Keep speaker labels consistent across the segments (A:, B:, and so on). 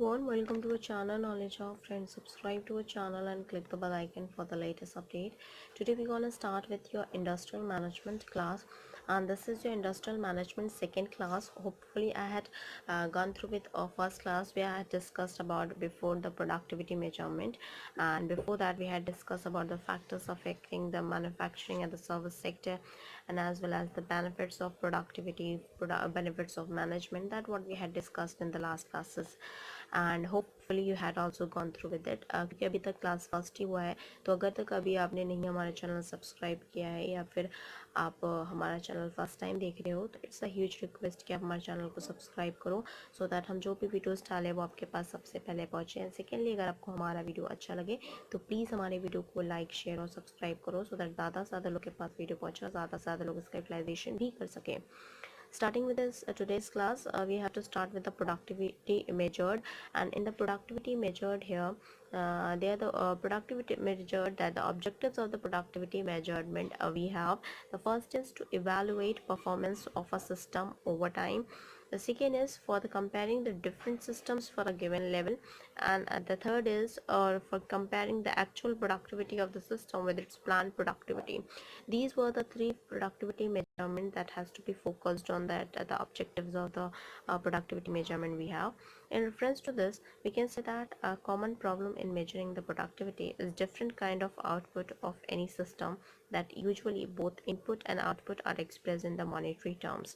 A: everyone, welcome to our channel Knowledge of Friends. Subscribe to our channel and click the bell icon for the latest update. Today we're gonna start with your industrial management class, and this is your industrial management second class. Hopefully I had gone through with our first class where I had discussed about before the productivity measurement, and before that we had discussed about the factors affecting the manufacturing and the service sector, and as well as the benefits of productivity, benefits of management. That what we had discussed in the last classes, and hopefully you had also gone through with it, क्योंकि अभी तक class first ही हुआ है, तो अगर तक अभी आपने नहीं हमारा चैनल सब्सक्राइब किया है या फिर आप हमारा चैनल फर्स्ट टाइम देख रहे हो, तो इट्स अ ह्यूज रिक्वेस्ट कि आप हमारे चैनल को सब्सक्राइब करो सो दैट हम जो भी वीडियोस डालें वो आपके पास सबसे पहले पहुँचे। एंड सेकेंडली, अगर आपको हमारा वीडियो अच्छा लगे तो प्लीज़ हमारे वीडियो को लाइक, शेयर और सब्सक्राइब करो सो दैट ज़्यादा से ज़्यादा लोग के पास वीडियो पहुँचे, ज़्यादा से ज़्यादा लोग इसका यूटिलाइजेशन भी कर सकें। Starting with this today's class, we have to start with the productivity measured, and in the productivity measured here, they are the productivity measured, that the objectives of the productivity measurement we have. The first is to evaluate performance of a system over time. The second is for the comparing the different systems for a given level, and the third is for comparing the actual productivity of the system with its planned productivity. These were the three productivity measurement that has to be focused on, that the objectives of the productivity measurement we have. In reference to this, we can say that a common problem in measuring the productivity is different kind of output of any system, that usually both input and output are expressed in the monetary terms.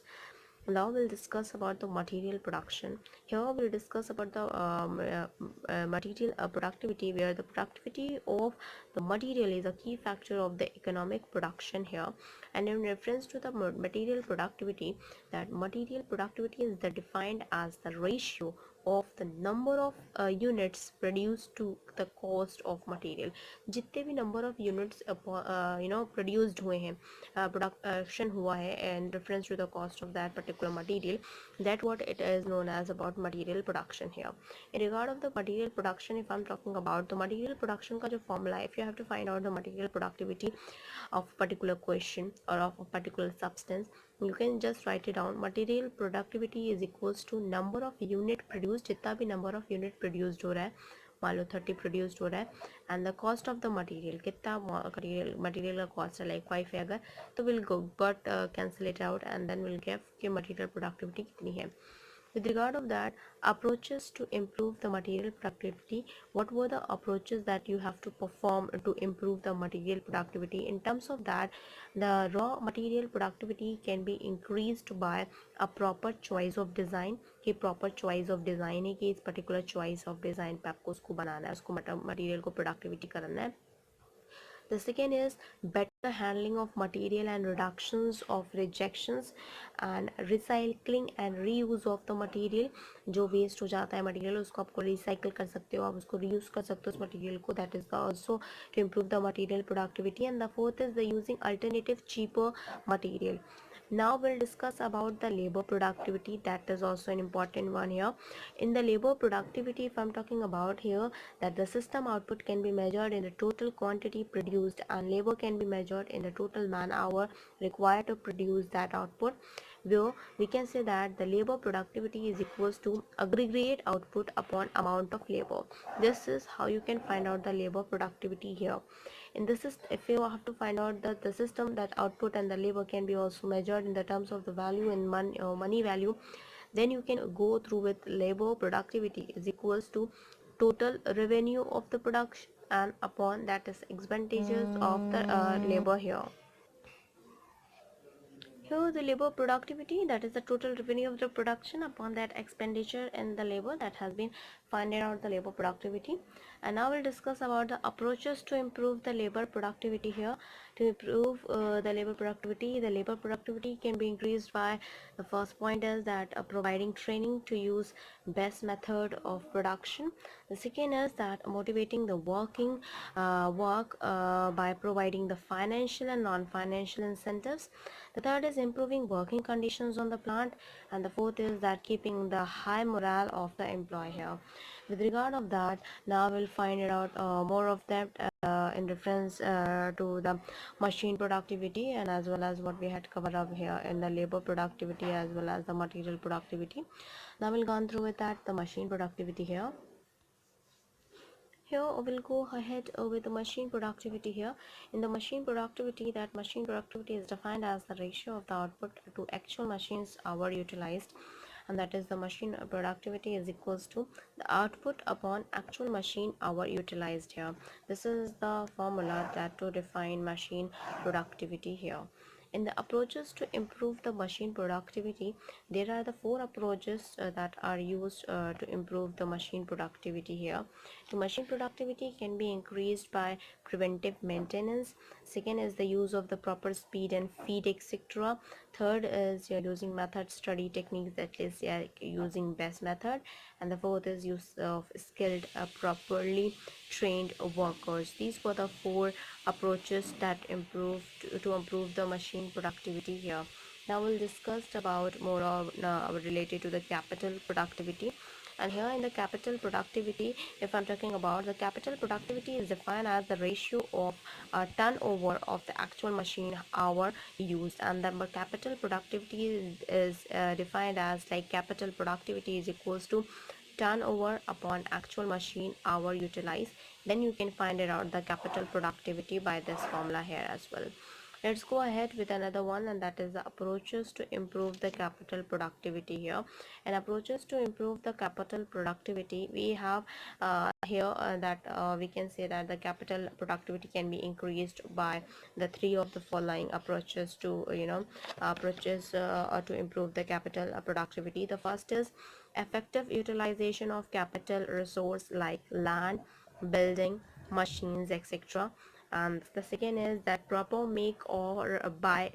A: Now we'll discuss about the material production. Here we'll discuss about the material productivity, where the productivity of the material is a key factor of the economic production here. And in reference to the material productivity, that material productivity is defined as the ratio of the number of units produced to the cost of material. जितने भी number of units produced हुए हैं, production हुआ है in reference to the cost of that particular material, that what it is known as about material production here. In regard of the material production, if I'm talking about the material production का जो formula, if you have to find out the material productivity of a particular question or of a particular substance, you can just write it down. Material productivity is equals to number of unit produced, जितना भी number of unit produced हो रहा है, मान लो 30 produced हो रहा है, and the cost of the material, कितना material का cost है, like 5 है अगर, तो we'll go but cancel it out and then we'll get कि material productivity कितनी है. With regard of that, approaches to improve the material productivity, what were the approaches that you have to perform to improve the material productivity? In terms of that, the raw material productivity can be increased by a proper choice of design. कि proper choice of design है कि इस particular choice of design पे आपको उसको बनाना है, उसको material को productivity करना है. The second is better handling of material and reductions of rejections and recycling and reuse of the material. जो waste हो जाता है material, उसको आपको recycle कर सकते हो, आप उसको reuse कर सकते हो उस material को. That is also to improve the material productivity. And the fourth is the using alternative cheaper material. Now we'll discuss about the labor productivity. That is also an important one here. In the labor productivity, if I'm talking about here, that the system output can be measured in the total quantity produced, and labor can be measured in the total man hour required to produce that output, where we can say that the labor productivity is equals to aggregate output upon amount of labor. This is how you can find out the labor productivity here. In this is, if you have to find out that the system, that output and the labor can be also measured in the terms of the value in money value, then you can go through with labor productivity is equals to total revenue of the production and upon that is expenditures of the labor here. Here the labor productivity, that is the total revenue of the production upon that expenditure in the labor that has been finding out the labor productivity. And now we'll discuss about the approaches to improve the labor productivity here. To improve the labor productivity can be increased by, the first point is that providing training to use best method of production. The second is that motivating the work by providing the financial and non-financial incentives. The third is improving working conditions on the plant, and the fourth is that keeping the high morale of the employee here. With regard of that, now we'll find it out more of that in reference to the machine productivity, and as well as what we had covered up here in the labor productivity as well as the material productivity. Now we'll gone through with that, the machine productivity here. Here we'll go ahead with the machine productivity here. In the machine productivity, that machine productivity is defined as the ratio of the output to actual machines hour utilized, and that is the machine productivity is equals to the output upon actual machine hour utilized here. This is the formula that to define machine productivity here. In the approaches to improve the machine productivity, there are the four approaches that are used to improve the machine productivity here. The machine productivity can be increased by preventive maintenance. Second is the use of the proper speed and feed, etc. Third is you're using method study techniques, that is using best method. And the fourth is use of skilled properly trained workers. These were the four approaches that to improve the machine productivity here. Now we'll discuss about more related to the capital productivity. And here in the capital productivity, if I'm talking about the capital productivity, is defined as the ratio of turnover of the actual machine hour used. And the capital productivity is defined as like capital productivity is equals to turnover upon actual machine hour utilized. Then you can find it out the capital productivity by this formula here as well. Let's go ahead with another one, and that is the approaches to improve the capital productivity here. And approaches to improve the capital productivity, we have here that we can say that the capital productivity can be increased by the three of the following approaches to to improve the capital productivity. The first is effective utilization of capital resource like land, building, machines, etc. And the second is that proper make or buy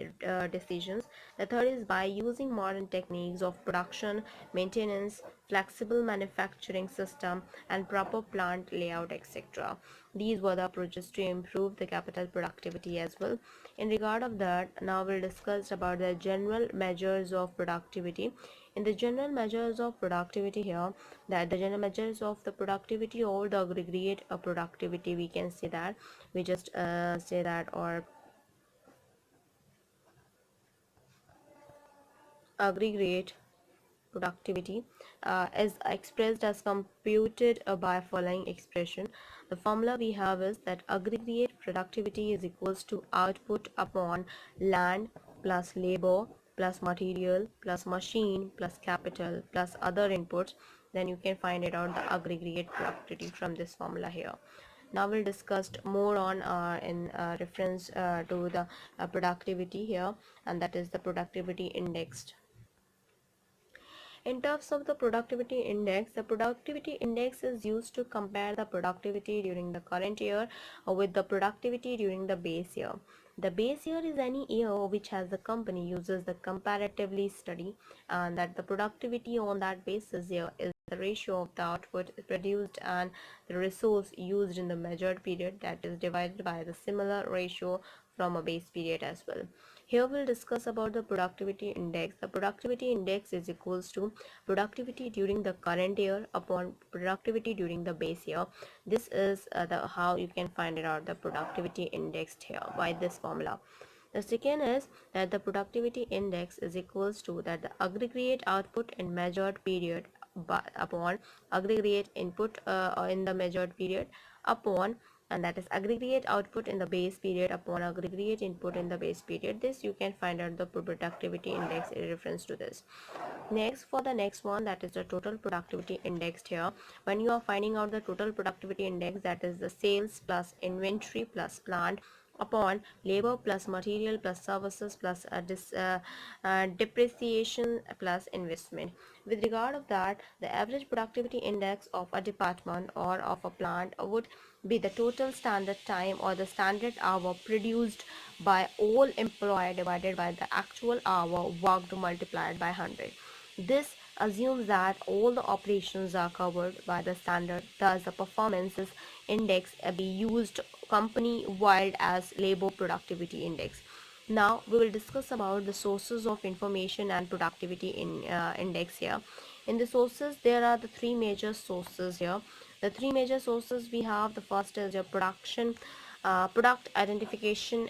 A: decisions. The third is by using modern techniques of production, maintenance, flexible manufacturing system, and proper plant layout, etc. These were the approaches to improve the capital productivity as well. In regard of that, now we'll discuss about the general measures of productivity. In the general measures of productivity here, that the general measures of the productivity or the aggregate productivity, we can say that we just say that, or aggregate productivity is expressed as computed by following expression. The formula we have is that aggregate productivity is equals to output upon land plus labor plus material plus machine plus capital plus other inputs. Then you can find it out the aggregate productivity from this formula here. Now we'll discuss more on in reference to the productivity here, and that is the productivity index. In terms of the productivity index is used to compare the productivity during the current year with the productivity during the base year. The base year is any year which has the company uses the comparatively study, and that the productivity on that basis year is the ratio of the output produced and the resource used in the measured period, that is divided by the similar ratio from a base period as well. Here we'll discuss about the productivity index. The productivity index is equals to productivity during the current year upon productivity during the base year. This is the how you can find it out the productivity index here by this formula. The second is that the productivity index is equals to that the aggregate output in measured period upon aggregate input in the measured period upon, and that is aggregate output in the base period upon aggregate input in the base period. This you can find out the productivity index in reference to this. Next, for the next one, that is the total productivity index here. When you are finding out the total productivity index, that is the sales plus inventory plus plant upon labor plus material plus services plus depreciation plus investment. With regard of that, the average productivity index of a department or of a plant would be the total standard time or the standard hour produced by all employee divided by the actual hour worked multiplied by 100. This assumes that all the operations are covered by the standard, thus the performances index be used company-wide as labor productivity index. Now we will discuss about the sources of information and productivity in index here. In the sources, there are the three major sources here. The three major sources we have, the first is your product identification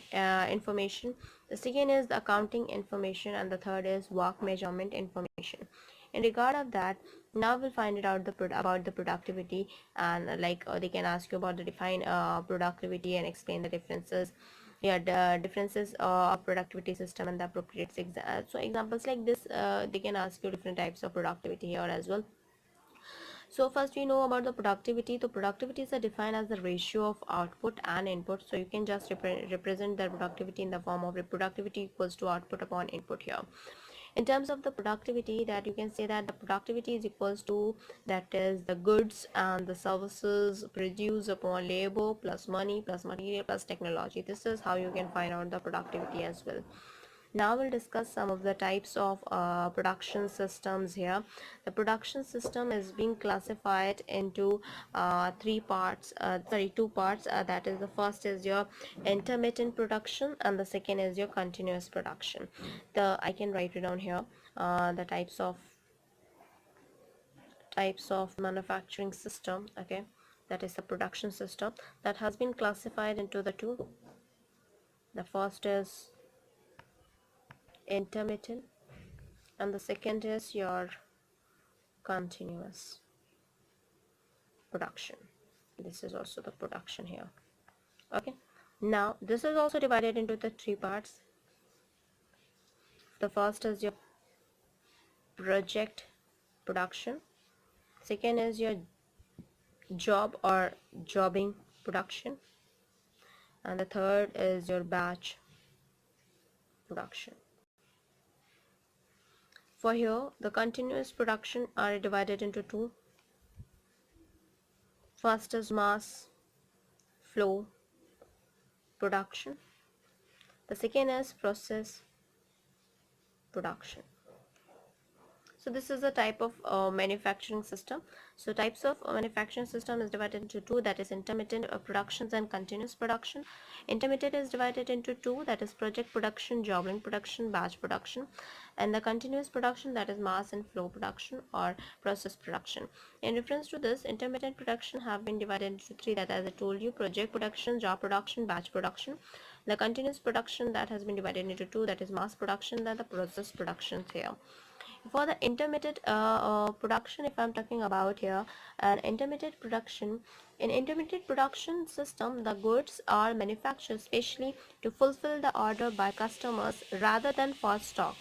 A: information. The second is the accounting information, and the third is work measurement information. In regard of that, now we'll find it out about the productivity, and they can ask you about the define productivity and explain the differences. Yeah, the differences of productivity system and the appropriate so examples like this, they can ask you different types of productivity here as well. So first we know about the productivity. The productivity is defined as the ratio of output and input. So you can just represent the productivity in the form of productivity equals to output upon input here. In terms of the productivity, that you can say that the productivity is equals to, that is the goods and the services produced upon labor plus money plus material plus technology. This is how you can find out the productivity as well. Now we'll discuss some of the types of production systems here. The production system is being classified into two parts. That is, the first is your intermittent production and the second is your continuous production. I can write it down here. The types of manufacturing system, okay, that is the production system, that has been classified into the two. The first is intermittent and the second is your continuous production. This is also the production here. Okay, now this is also divided into the three parts. The first is your project production, second is your job or jobbing production, and the third is your batch production. For here, the continuous production are divided into two. First is mass flow production, the second is process production. So this is a type of manufacturing system. So types of manufacturing system is divided into two, that is intermittent productions and continuous production. Intermittent is divided into two, that is project production, jobbing production, batch production, and the continuous production, that is mass and flow production or process production. In reference to this, intermittent production have been divided into three, that as I told you, project production, job production, batch production. The continuous production, that has been divided into two, that is mass production and the process production here. For the intermittent production, if I'm talking about here, an intermittent production, in intermittent production system, the goods are manufactured specially to fulfill the order by customers rather than for stock,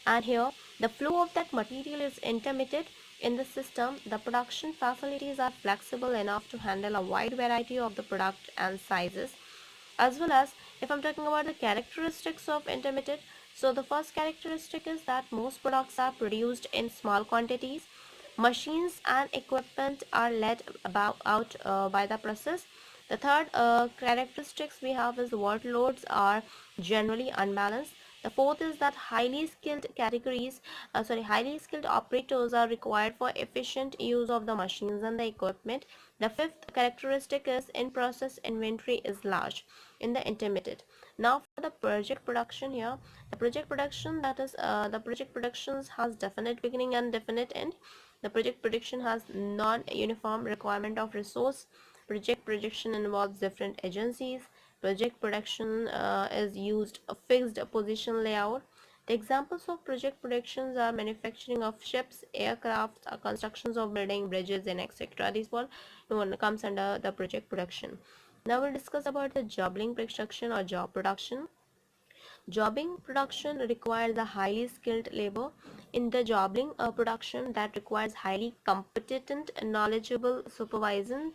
A: and here the flow of that material is intermittent. In the system, the production facilities are flexible enough to handle a wide variety of the product and sizes. As well as, if I'm talking about the characteristics of intermittent, so the first characteristic is that most products are produced in small quantities. Machines and equipment are led out by the process. The third characteristics we have is workloads are generally unbalanced. The fourth is that highly skilled operators are required for efficient use of the machines and the equipment. The fifth characteristic is in-process inventory is large in the intermittent. Now for the project production here, the project production, that is the project productions has definite beginning and definite end. The project prediction has non-uniform requirement of resource. Project prediction involves different agencies. Project production is used a fixed position layout. The examples of project predictions are manufacturing of ships, aircraft, constructions of building, bridges, and etc. This one comes under the project production. Now we'll discuss about the jobbing production or job production. Jobbing production requires a highly skilled labor. In the jobbing production, that requires highly competent and knowledgeable supervision.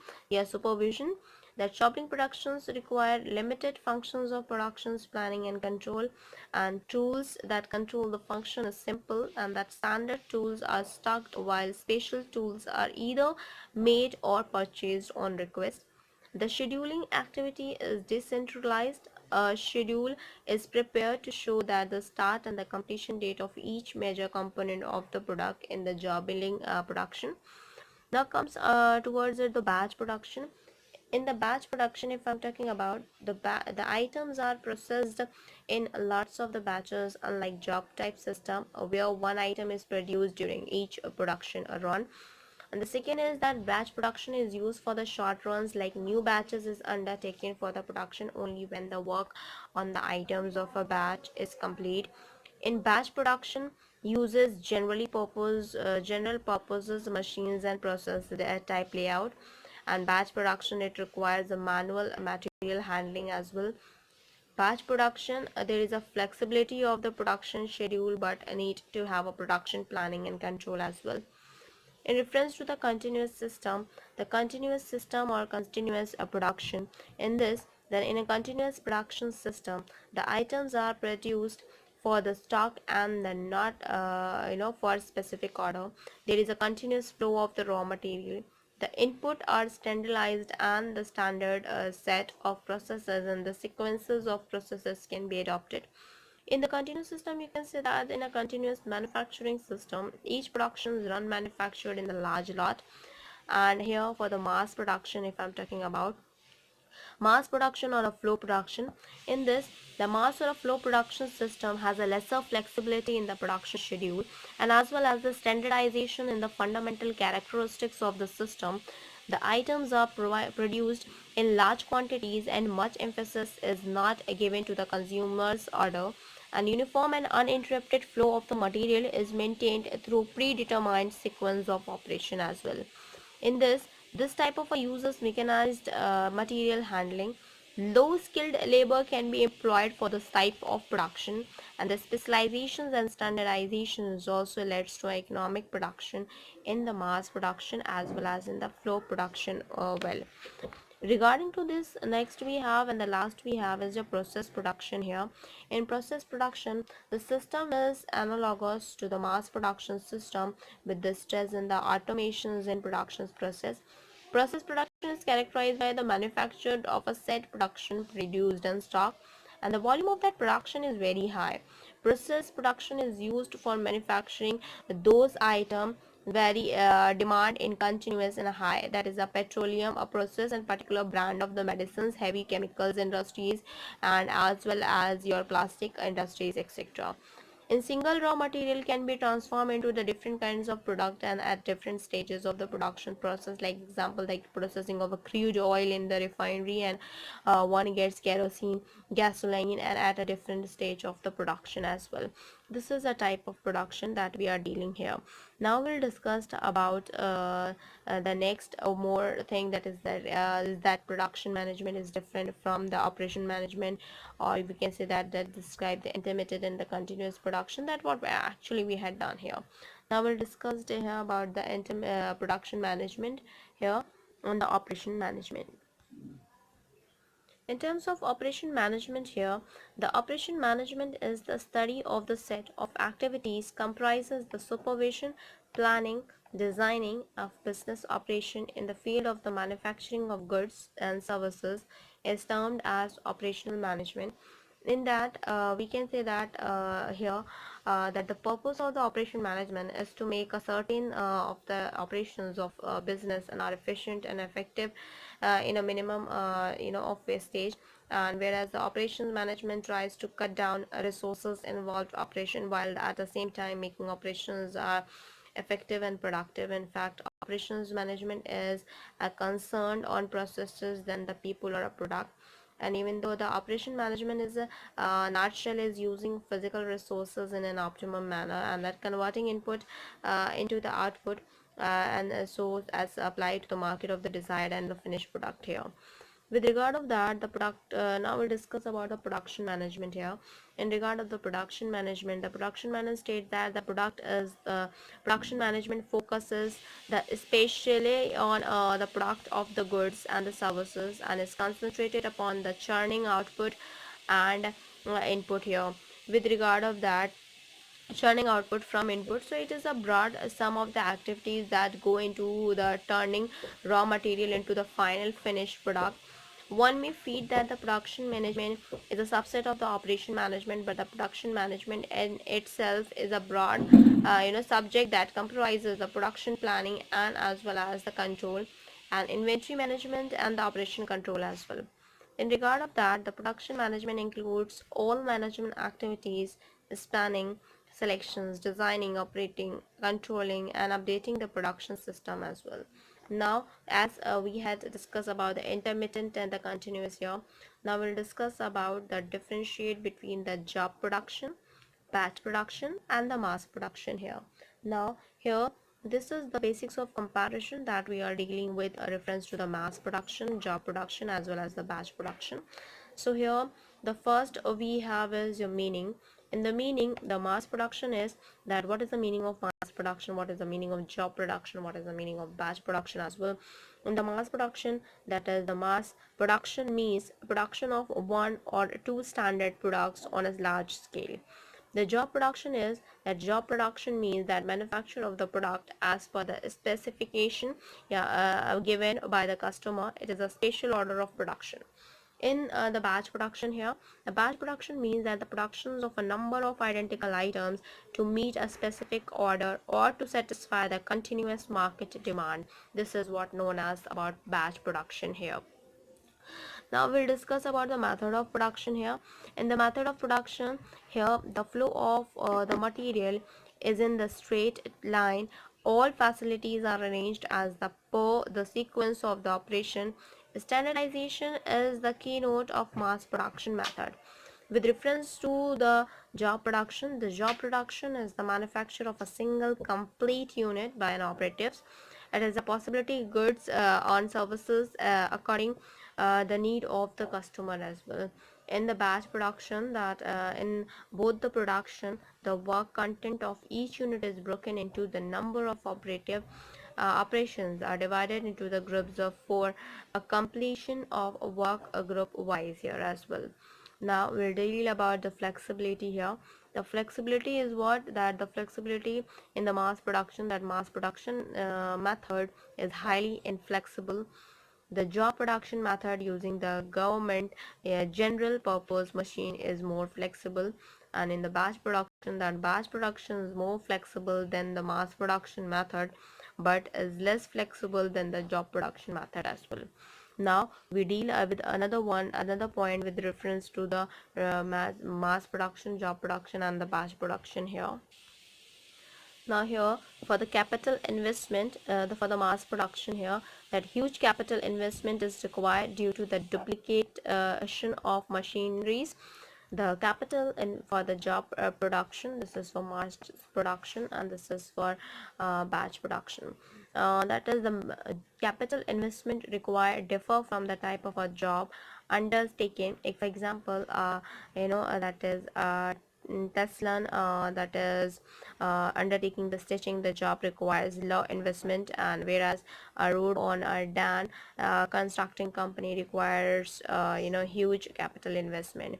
A: That jobbing productions require limited functions of productions planning and control, and tools that control the function is simple, and that standard tools are stocked while special tools are either made or purchased on request. The scheduling activity is decentralized. A schedule is prepared to show that the start and the completion date of each major component of the product in the job billing production. Now comes towards it the batch production. In the batch production, if I'm talking about the items are processed in lots of the batches, unlike job type system where one item is produced during each production run. And the second is that batch production is used for the short runs, like new batches is undertaken for the production only when the work on the items of a batch is complete. In batch production, uses general purposes machines and process type layout. And batch production, it requires a manual material handling as well. Batch production, there is a flexibility of the production schedule, but a need to have a production planning and control as well. In reference to the continuous system or continuous production, in this, then in a continuous production system, the items are produced for the stock and then not for specific order. There is a continuous flow of the raw material. The input are standardized and the standard set of processes and the sequences of processes can be adopted. In the continuous system, you can say that in a continuous manufacturing system, each production is run manufactured in the large lot. And here for the mass production, if I'm talking about mass production or a flow production, in this, the mass or a flow production system has a lesser flexibility in the production schedule and as well as the standardization in the fundamental characteristics of the system. The items are produced in large quantities and much emphasis is not given to the consumer's order. An uniform and uninterrupted flow of the material is maintained through predetermined sequence of operation as well. In this type of a uses mechanized material handling. Low skilled labor can be employed for this type of production, and the specializations and standardizations also leads to economic production in the mass production as well as in the flow production. Regarding to this, next we have and the last we have is the process production here. In process production, the system is analogous to the mass production system with the stress in the automations in production process. Process production is characterized by the manufacture of a set production produced in stock, and the volume of that production is very high. Process production is used for manufacturing those items very demand in continuous and high, that is a petroleum, a process and particular brand of the medicines, heavy chemicals industries, and as well as your plastic industries, etc. In single raw material can be transformed into the different kinds of product and at different stages of the production process, like example like processing of a crude oil in the refinery, and one gets kerosene, gasoline, and at a different stage of the production as well. This is a type of production that we are dealing here. Now we'll discuss about the next more thing, that is that production management is different from the operation management, or we can say that describe the intermittent and the continuous production, that what actually we had done here. Now we'll discuss here about the production management here on the operation management. In terms of operation management here, the operation management is the study of the set of activities comprises the supervision, planning, designing of business operation in the field of the manufacturing of goods and services is termed as operational management. In that we can say that here that the purpose of the operation management is to make a certain of the operations of business and are efficient and effective in a minimum of wastage, and whereas the operations management tries to cut down resources involved operation while at the same time making operations effective and productive. In fact, operations management is concerned on processes than the people or a product. And even though the operation management is a nutshell is using physical resources in an optimum manner, and that converting input into the output, and so as applied to the market of the desired and the finished product here. With regard of that, the product now we'll discuss about the production management here. In regard of the production management, the production manager states that the production management focuses especially on the product of the goods and the services, and is concentrated upon the churning output and input here. With regard of that, churning output from input, so it is a broad sum of the activities that go into the turning raw material into the final finished product. One may feed that the production management is a subset of the operation management, but the production management in itself is a broad subject that comprises the production planning and as well as the control. and inventory management and the operation control as well. In regard of that, the production management includes all management activities spanning selections, designing, operating, controlling, and updating the production system as well. Now, as we had discussed about the intermittent and the continuous here, now we'll discuss about the differentiate between the job production, batch production, and the mass production here. Now, here this is the basics of comparison that we are dealing with a reference to the mass production, job production, as well as the batch production. So here the first we have is your meaning. In the meaning, the mass production is that what is the meaning of mass production, what is the meaning of job production, what is the meaning of batch production as well. In the mass production, that is the mass production means production of one or two standard products on a large scale. The job production is that job production means that manufacture of the product as per the specification given by the customer. It is a special order of production. In the batch production here, the batch production means that the productions of a number of identical items to meet a specific order or to satisfy the continuous market demand. This is what known as about batch production here. Now we'll discuss about the method of production here. In the method of production here, the flow of the material is in the straight line. All facilities are arranged as the sequence of the operation. Standardization is the keynote of mass production method. With reference to the job production is the manufacture of a single complete unit by an operatives. It is a possibility goods on services according the need of the customer as well. In the batch production, that in both the production, the work content of each unit is broken into the number of operations are divided into the groups of four, a completion of work group wise here as well. Now we'll deal about the flexibility here. The flexibility is what, that the flexibility in the mass production, that mass production method is highly inflexible. The job production method using the government general purpose machine is more flexible, and in the batch production, that batch production is more flexible than the mass production method but is less flexible than the job production method as well. Now we deal with another point with reference to the mass production, job production, and the batch production here. Now here for the capital investment, for the mass production here, that huge capital investment is required due to the duplication of machineries. The capital for the job production, this is for mass production, and this is for batch production. That is the capital investment required differ from the type of a job undertaken. If for example that is Tesla, that is undertaking the stitching, the job requires low investment, and whereas a road on a dam constructing company requires huge capital investment.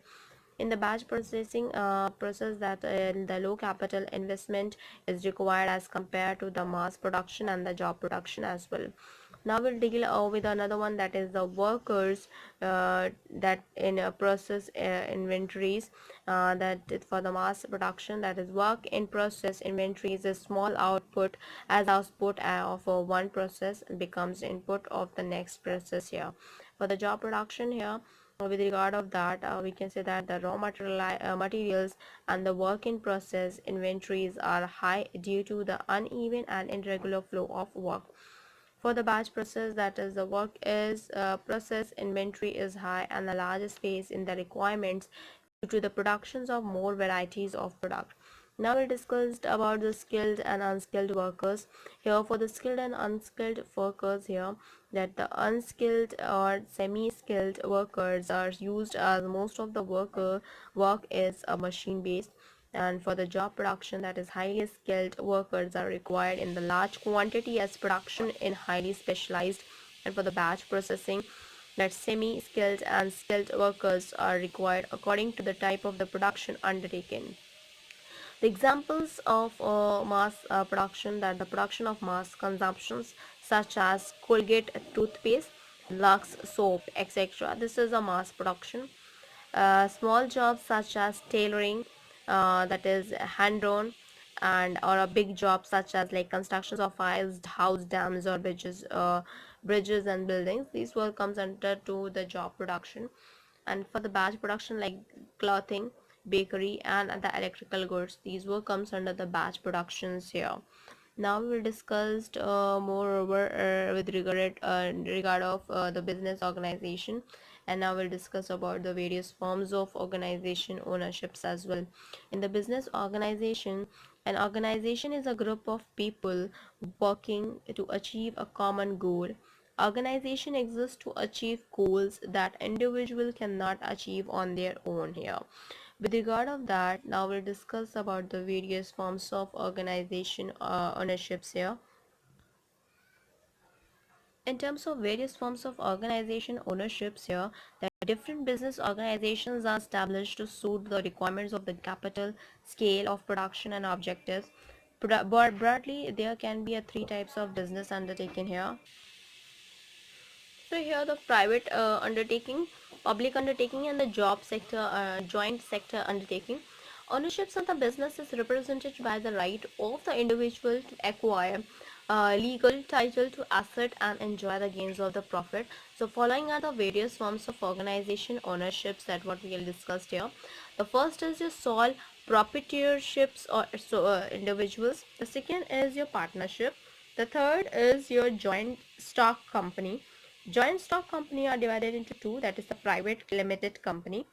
A: In the batch processing process, that the low capital investment is required as compared to the mass production and the job production as well. Now we'll deal with another one, that is the workers that in a process inventories, for the mass production, that is work in process inventories is small output as output of one process becomes input of the next process here. For the job production here, with regard of that, we can say that the raw materials and the work in process inventories are high due to the uneven and irregular flow of work. For the batch process, that is the work is process inventory is high and the larger space in the requirements due to the productions of more varieties of product. Now we discussed about the skilled and unskilled workers. Here for the skilled and unskilled workers here, that the unskilled or semi-skilled workers are used as most of the work is machine based, and for the job production, that is highly skilled workers are required in the large quantity as production in highly specialized, and for the batch processing, that semi-skilled and skilled workers are required according to the type of the production undertaken. The examples of mass production, that the production of mass consumptions such as Colgate toothpaste, Lux soap, etc. This is a mass production. Small jobs such as tailoring, that is hand drawn, and or a big job such as like constructions of house dams or bridges and buildings. These work comes under to the job production. And for the batch production like clothing, bakery and the electrical goods, these work comes under the batch productions here. Now we will discuss moreover regard of the business organization, and now we'll discuss about the various forms of organization ownerships as well. In the business organization, an organization is a group of people working to achieve a common goal. Organization exists to achieve goals that individual cannot achieve on their own here. With regard of that, now we'll discuss about the various forms of organization ownerships here. In terms of various forms of organization ownerships here, the different business organizations are established to suit the requirements of the capital, scale of production and objectives. But broadly, there can be a three types of business undertaking here. So here the private undertaking, public undertaking and the job sector, joint sector undertaking. Ownerships of the business is represented by the right of the individual to acquire legal title to asset and enjoy the gains of the profit. So following are the various forms of organization ownerships that what we will discuss here. The first is your sole proprietorships or individuals. The second is your partnership. The third is your joint stock company. Joint stock company are divided into two, that is the private limited company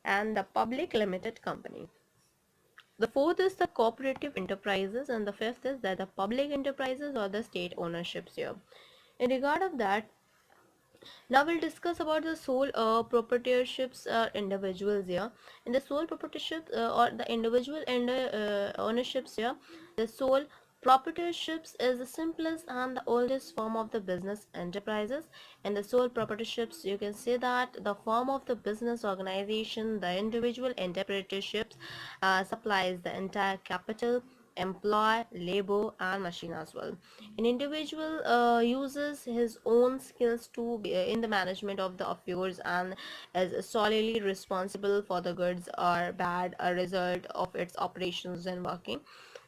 A: and the public limited company. The fourth is the cooperative enterprises and the fifth is that the public enterprises or the state ownerships here. In regard of that, now we'll discuss about the sole proprietorships individuals here. In the sole proprietorship or the individual and ownerships here, the sole proprietorships is the simplest and the oldest form of the business enterprises. In the sole proprietorships, you can say that the form of the business organization, the individual entrepreneurships supplies the entire capital, employ, labor and machine as well. An individual uses his own skills to be in the management of the affairs and is solely responsible for the goods or bad a result of its operations and working.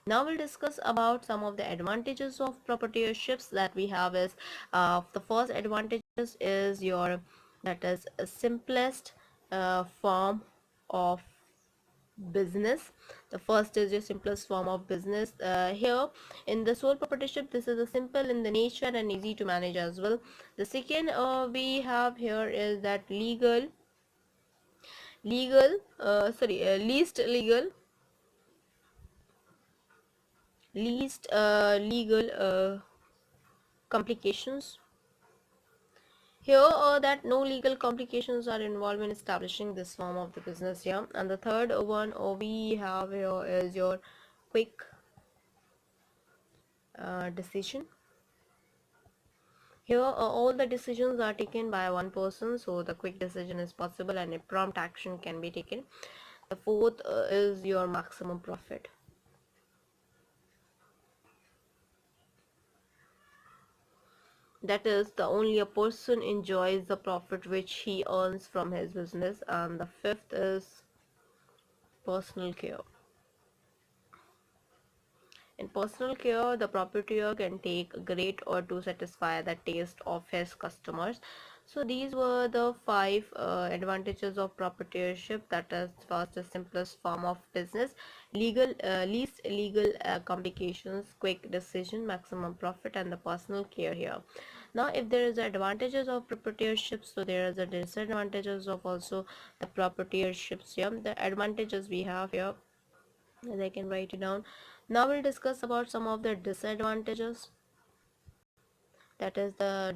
A: Now we'll discuss about some of the advantages of proprietorships that we have is the first advantages is your that is a simplest form of business. The first is your simplest form of business. Here in the sole proprietorship, this is a simple in the nature and easy to manage as well. The second we have here is that least legal complications. Here that no legal complications are involved in establishing this form of the business here. And the third one we have here is your quick decision. Here all the decisions are taken by one person, so the quick decision is possible and a prompt action can be taken. The fourth is your maximum profit. That is, the only a person enjoys the profit which he earns from his business. And the fifth is personal care. In personal care, the proprietor can take great or to satisfy the taste of his customers. So these were the five advantages of proprietorship. That is, first, the simplest form of business, least legal complications, quick decision, maximum profit, and the personal care here. Now, if there is advantages of proprietorship, so there is a disadvantages of also the proprietorships here. The advantages we have here, as I can write it down. Now we'll discuss about some of the disadvantages. That is the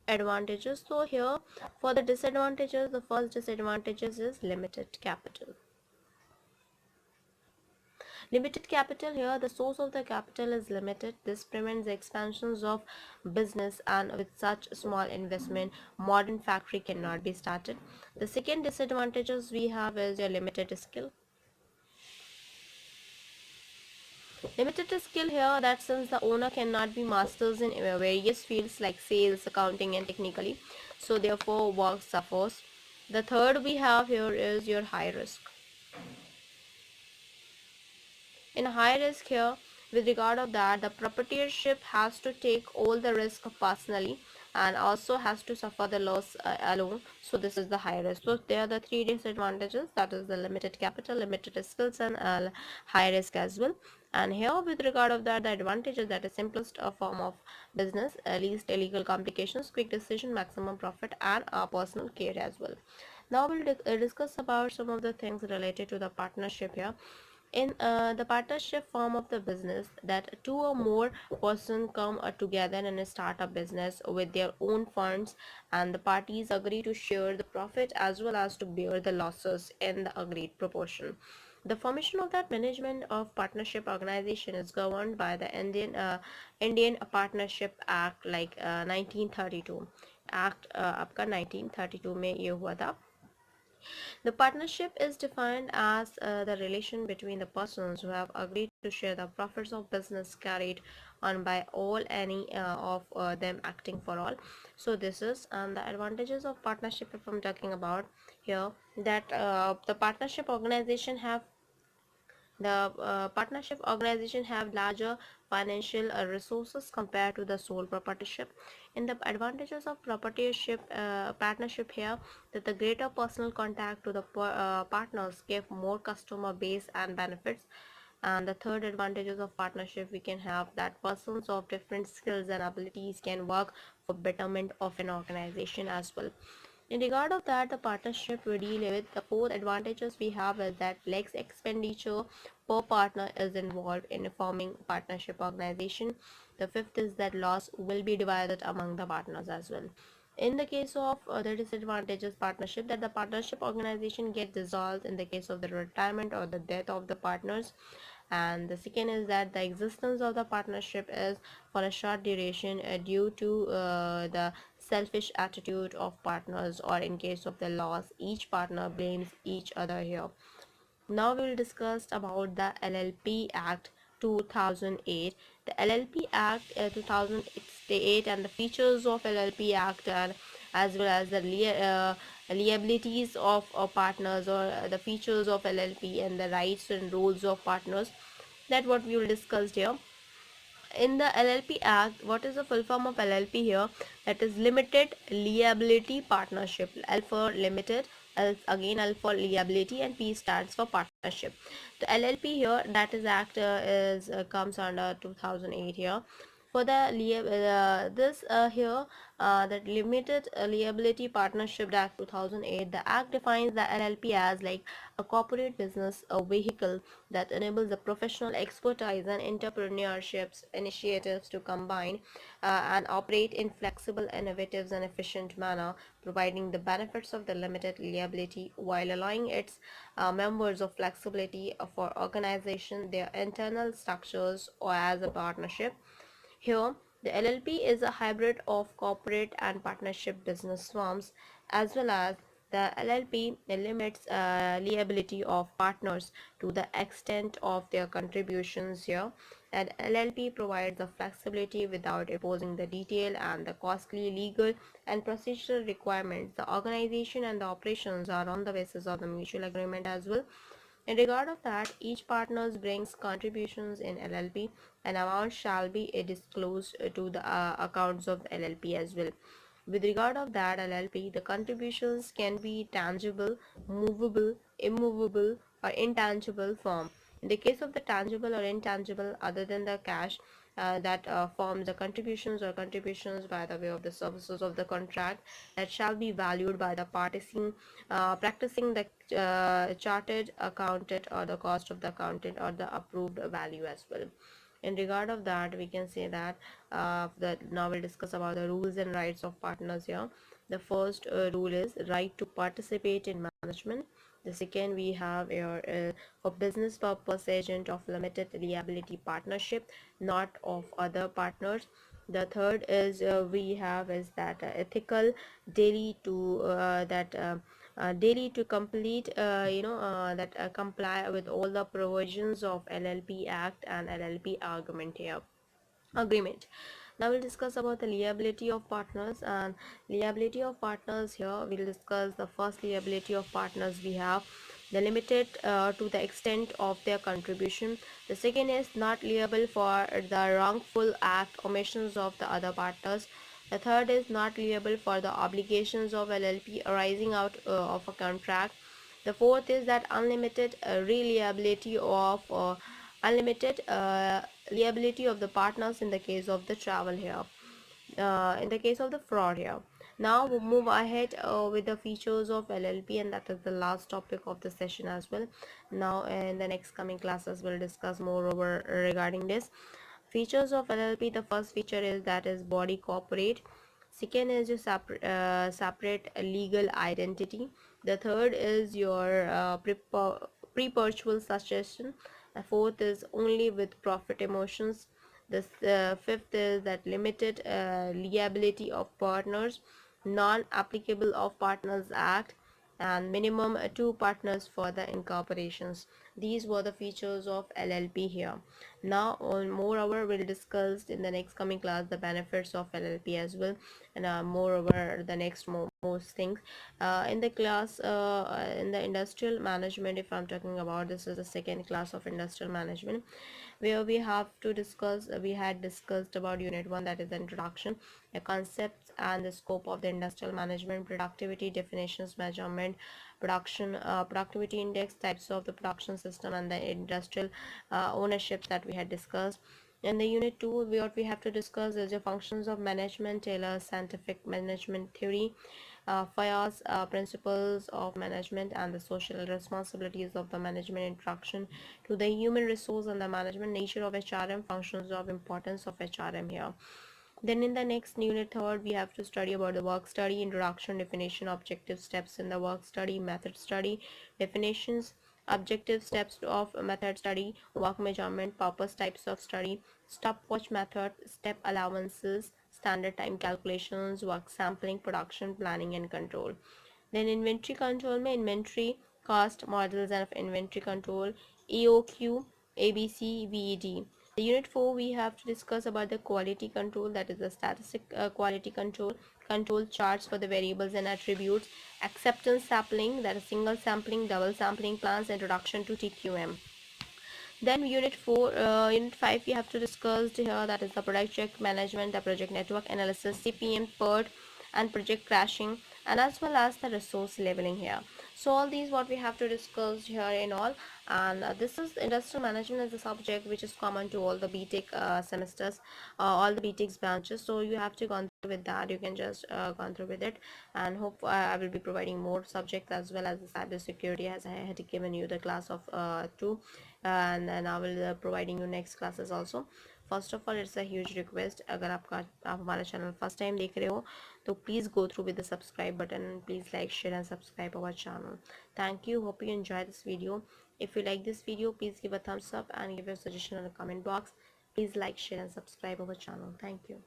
A: disadvantages. So here for the disadvantages, the first disadvantages is limited capital. Limited capital here, the source of the capital is limited. This prevents the expansions of business, and with such small investment, modern factory cannot be started. The second disadvantages we have is your limited skill. Limited skill here, that since the owner cannot be masters in various fields like sales, accounting and technically, so therefore work suffers. The third we have here is your high risk. In high risk here, with regard of that, the proprietorship has to take all the risk personally and also has to suffer the loss alone. So this is the high risk. So there are the three disadvantages, that is the limited capital, limited skills, and high risk as well. And here with regard of that, the advantage is that is simplest form of business, least illegal complications, quick decision, maximum profit, and personal care as well. Now we'll discuss about some of the things related to the partnership here. In the partnership form of the business, that two or more person come together and start a business with their own funds, and the parties agree to share the profit as well as to bear the losses in the agreed proportion. The formation of that management of partnership organization is governed by the Indian Partnership Act, like 1932 act आपका 1932 में ये हुआ था. The partnership is defined as the relation between the persons who have agreed to share the profits of business carried on by all, any of them acting for all. So this is the advantages of partnership. If I'm talking about here, that the partnership organization have the partnership organization have larger financial resources compared to the sole proprietorship. In the advantages of proprietorship partnership here, that the greater personal contact to the partners give more customer base and benefits. And the third advantages of partnership, we can have that persons of different skills and abilities can work for betterment of an organization as well. In regard of that, the partnership we deal with, the four advantages we have is that less expenditure per partner is involved in forming partnership organization. The fifth is that loss will be divided among the partners as well. In the case of the disadvantages partnership, that the partnership organization get dissolved in the case of the retirement or the death of the partners. And the second is that the existence of the partnership is for a short duration due to the selfish attitude of partners, or in case of the loss, each partner blames each other here. Now we will discuss about the LLP Act 2008. The LLP Act 2008 and the features of LLP Act, and as well as the liabilities of partners, or the features of LLP and the rights and roles of partners. That what we will discuss here. In the LLP Act, what is the full form of LLP here? That is Limited Liability Partnership. L for limited, L again L for liability, and P stands for partnership. The LLP here, that is Act is comes under 2008 here. For the this here, that Limited Liability Partnership Act 2008, the Act defines the LLP as like a corporate business, a vehicle that enables the professional expertise and entrepreneurships initiatives to combine and operate in flexible, innovative, and efficient manner, providing the benefits of the limited liability while allowing its members of flexibility for organization, their internal structures, or as a partnership. Here, the LLP is a hybrid of corporate and partnership business forms, as well as the LLP limits liability of partners to the extent of their contributions here, and LLP provides the flexibility without imposing the detail and the costly legal and procedural requirements. The organization and the operations are on the basis of the mutual agreement as well. In regard of that, each partners brings contributions in LLP, and amount shall be disclosed to the accounts of the LLP as well. With regard of that LLP, the contributions can be tangible, movable, immovable, or intangible form. In the case of the tangible or intangible, other than the cash, that forms the contributions or contributions by the way of the services of the contract, that shall be valued by the practicing the chartered accountant, or the cost of the accountant, or the approved value as well. In regard of that, we can say that now we'll discuss about the rules and rights of partners here. The first rule is right to participate in management. The second, we have here for business purpose agent of limited liability partnership, not of other partners. The third is we have is that ethical daily to daily to complete that comply with all the provisions of LLP Act and LLP argument here agreement. Now we'll discuss about the liability of partners. And liability of partners here, we'll discuss the first liability of partners we have, the limited to the extent of their contribution. The second is not liable for the wrongful act omissions of the other partners. The third is not liable for the obligations of LLP arising out of a contract. The fourth is that unlimited unlimited liability of the partners in the case of the travel here, in the case of the fraud here. Now we'll move ahead with the features of LLP, and that is the last topic of the session as well. Now in the next coming classes we'll discuss more over regarding this features of LLP. The first feature is that is body corporate. Second is your separate legal identity. The third is your pre-purchase suggestion. The fourth is only with profit emotions. The fifth is that limited liability of partners, non-applicable of Partners Act, and minimum two partners for the incorporations. These were the features of LLP here. Now on moreover we'll discuss in the next coming class the benefits of LLP as well, and moreover the next most things in the class in the industrial management. If I'm talking about, this is the second class of industrial management, where we had discussed about unit 1, that is the introduction, the concepts and the scope of the industrial management, productivity definitions, measurement, productivity index, types of the production system, and the industrial ownership that we had discussed. In the unit 2, what we have to discuss is the functions of management, Taylor's scientific management theory, FIA's principles of management, and the social responsibilities of the management, introduction to the human resource and the management, nature of HRM, functions of importance of HRM here. Then in the next unit third, we have to study about the work study, introduction, definition, objective steps in the work study, method study, definitions, objective steps of method study, work measurement, purpose, types of study, stopwatch method, step allowances, standard time calculations, work sampling, production planning and control. Then inventory control में inventory cost models and of inventory control, EOQ, ABC, VED. The unit 4, we have to discuss about the quality control, that is the statistic quality control charts for the variables and attributes, acceptance sampling, that is single sampling, double sampling plans, introduction to TQM. Then unit 5, we have to discuss here, that is the project management, the project network analysis, CPM, PERT, and project crashing, and as well as the resource leveling here. So all these what we have to discuss here in all, and this is industrial management as a subject which is common to all the BTech semesters, all the BTech branches. So you have to go through with that. You can just gone through with it, and hope I will be providing more subjects as well as the cyber security, as I had given you the class of 2, and then I will providing you next classes also. First of all it's a huge request, अगर आप हमारा channel first time देख रहे हो तो please go through with the subscribe button, please like share and subscribe our channel. Thank you, hope you enjoy this video. If you like this video, please give a thumbs up and give your suggestion in the comment box. Please like, share and subscribe our channel. Thank you.